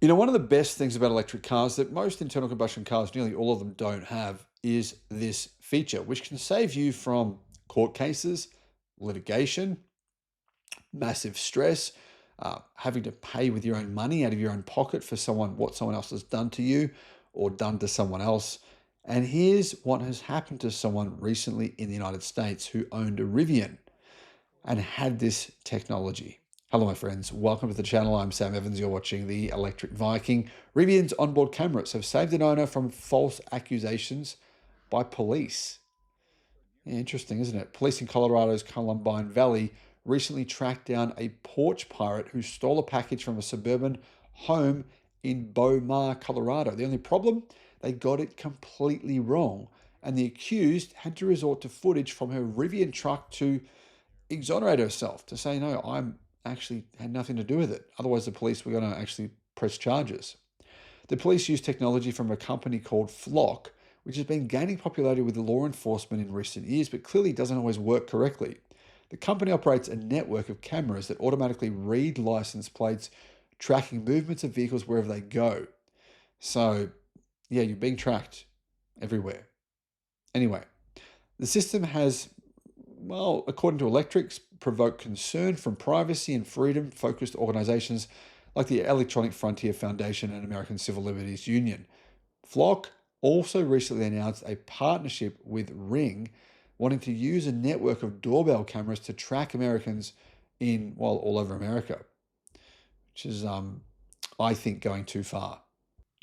You know, one of the best things about electric cars that most internal combustion cars, nearly all of them, don't have is this feature, which can save you from court cases, litigation, massive stress, having to pay with your own money out of your own pocket for what someone else has done to you or done to someone else. And here's what has happened to someone recently in the United States who owned a Rivian and had this technology. Hello, my friends. Welcome to the channel. I'm Sam Evans. You're watching the Electric Viking. Rivian's onboard cameras have saved an owner from false accusations by police. Yeah, interesting, isn't it? Police in Colorado's Columbine Valley recently tracked down a porch pirate who stole a package from a suburban home in Mar, Colorado. The only problem? They got it completely wrong, and the accused had to resort to footage from her Rivian truck to exonerate herself, to say, no, I'm actually had nothing to do with it. Otherwise, the police were going to actually press charges. The police used technology from a company called Flock, which has been gaining popularity with law enforcement in recent years, but clearly doesn't always work correctly. The company operates a network of cameras that automatically read license plates, tracking movements of vehicles wherever they go. So, yeah, you're being tracked everywhere. Anyway, the system has, well, according to Electrics, provoked concern from privacy and freedom-focused organizations like the Electronic Frontier Foundation and American Civil Liberties Union. Flock also recently announced a partnership with Ring, wanting to use a network of doorbell cameras to track Americans all over America, which is, I think, going too far.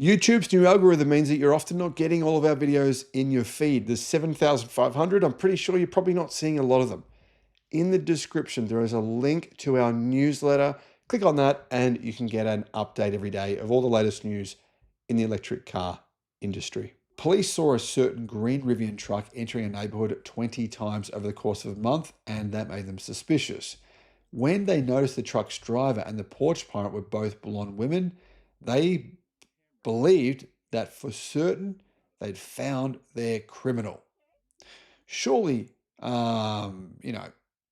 YouTube's new algorithm means that you're often not getting all of our videos in your feed. There's 7,500. I'm pretty sure you're probably not seeing a lot of them. In the description, there is a link to our newsletter. Click on that and you can get an update every day of all the latest news in the electric car industry. Police saw a certain green Rivian truck entering a neighborhood 20 times over the course of a month, and that made them suspicious. When they noticed the truck's driver and the porch pirate were both blonde women, they believed that for certain they'd found their criminal. Surely,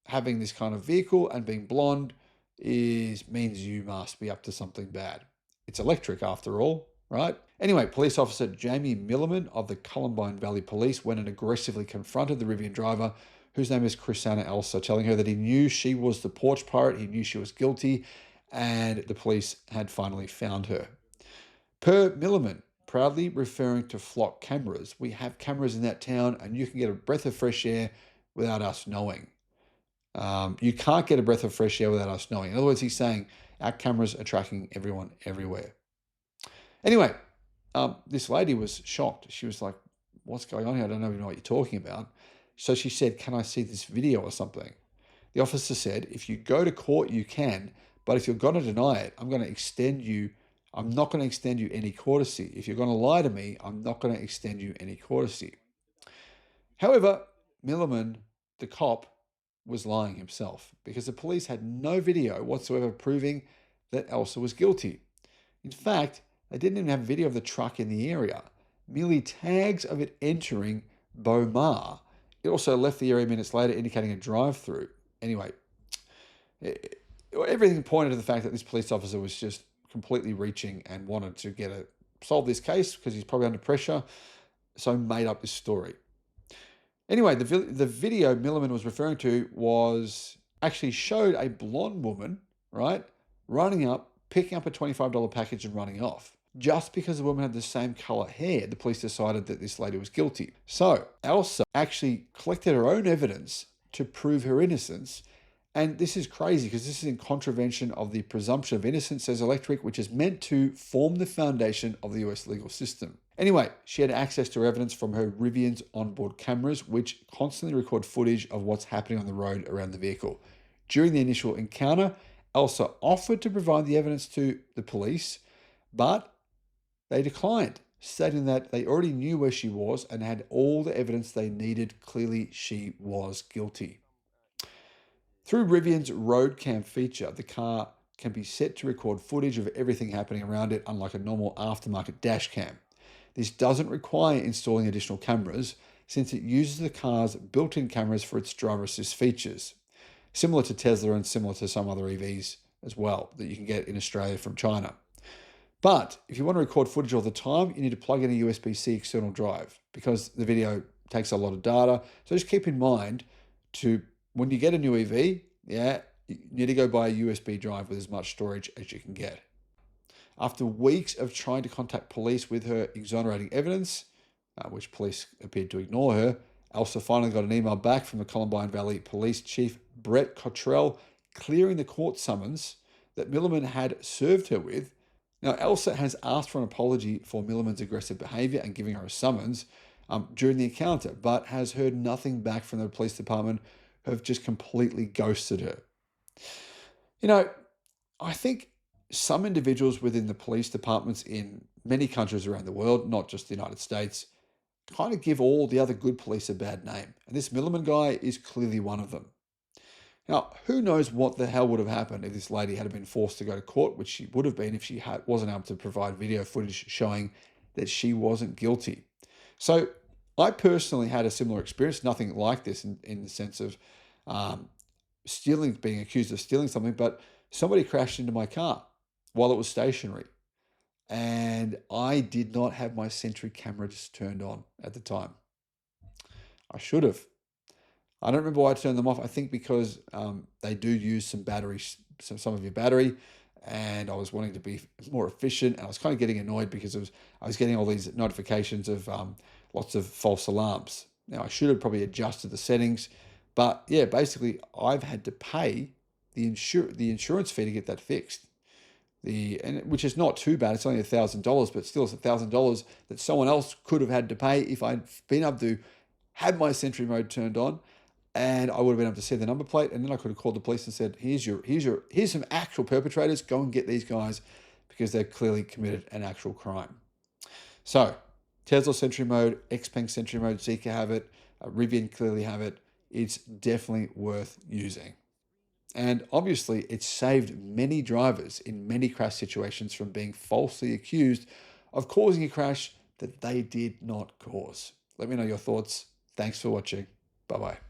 having this kind of vehicle and being blonde means you must be up to something bad. It's electric after all, right? Anyway, police officer Jamie Milliman of the Columbine Valley Police went and aggressively confronted the Rivian driver, whose name is Chrisanna Elsa, telling her that he knew she was the porch pirate, he knew she was guilty, and the police had finally found her. Per Milliman, proudly referring to Flock cameras, we have cameras in that town and you can get a breath of fresh air without us knowing. You can't get a breath of fresh air without us knowing. In other words, he's saying our cameras are tracking everyone everywhere. Anyway, this lady was shocked. She was like, what's going on here? I don't even know what you're talking about. So she said, can I see this video or something? The officer said, if you go to court, you can, but if you're going to deny it, I'm not going to extend you any courtesy. If you're going to lie to me, I'm not going to extend you any courtesy. However, Milliman, the cop, was lying himself because the police had no video whatsoever proving that Elsa was guilty. In fact, they didn't even have video of the truck in the area, merely tags of it entering Mar. It also left the area minutes later, indicating a drive-through. Anyway, everything pointed to the fact that this police officer was just completely reaching and wanted to solve this case because he's probably under pressure, so made up this story. Anyway, the video Milliman was referring to actually showed a blonde woman, right, running up, picking up a $25 package and running off. Just because the woman had the same color hair, the police decided that this lady was guilty. So Elsa actually collected her own evidence to prove her innocence. And this is crazy because this is in contravention of the presumption of innocence, says Electric, which is meant to form the foundation of the US legal system. Anyway, she had access to evidence from her Rivian's onboard cameras, which constantly record footage of what's happening on the road around the vehicle. During the initial encounter, Elsa offered to provide the evidence to the police, but they declined, stating that they already knew where she was and had all the evidence they needed. Clearly, she was guilty. Through Rivian's road cam feature, the car can be set to record footage of everything happening around it, unlike a normal aftermarket dash cam. This doesn't require installing additional cameras, since it uses the car's built-in cameras for its driver assist features, similar to Tesla and similar to some other EVs as well that you can get in Australia from China. But if you want to record footage all the time, you need to plug in a USB-C external drive because the video takes a lot of data. So just keep in mind to when you get a new EV, yeah, you need to go buy a USB drive with as much storage as you can get. After weeks of trying to contact police with her exonerating evidence, which police appeared to ignore her, Elsa finally got an email back from the Columbine Valley Police Chief Brett Cottrell clearing the court summons that Milliman had served her with. Now, Elsa has asked for an apology for Milliman's aggressive behavior and giving her a summons during the encounter, but has heard nothing back from the police department, who have just completely ghosted her. You know, I think some individuals within the police departments in many countries around the world, not just the United States, kind of give all the other good police a bad name. And this Milliman guy is clearly one of them. Now, who knows what the hell would have happened if this lady had been forced to go to court, which she would have been if she wasn't able to provide video footage showing that she wasn't guilty. So I personally had a similar experience, nothing like this in the sense of being accused of stealing something, but somebody crashed into my car while it was stationary. And I did not have my Sentry cameras turned on at the time. I should have. I don't remember why I turned them off. I think because they do use some batteries, some of your battery, and I was wanting to be more efficient. And I was kind of getting annoyed because I was getting all these notifications of lots of false alarms. Now I should have probably adjusted the settings, but yeah, basically I've had to pay the insurance fee to get that fixed. Which is not too bad. It's only $1,000, but still it's $1,000 that someone else could have had to pay if I'd been able to have my Sentry mode turned on, and I would have been able to see the number plate, and then I could have called the police and said, here's some actual perpetrators. Go and get these guys because they've clearly committed an actual crime. So Tesla Sentry mode, Xpeng Sentry mode, Zeekr have it, Rivian clearly have it. It's definitely worth using. And obviously, it saved many drivers in many crash situations from being falsely accused of causing a crash that they did not cause. Let me know your thoughts. Thanks for watching. Bye-bye.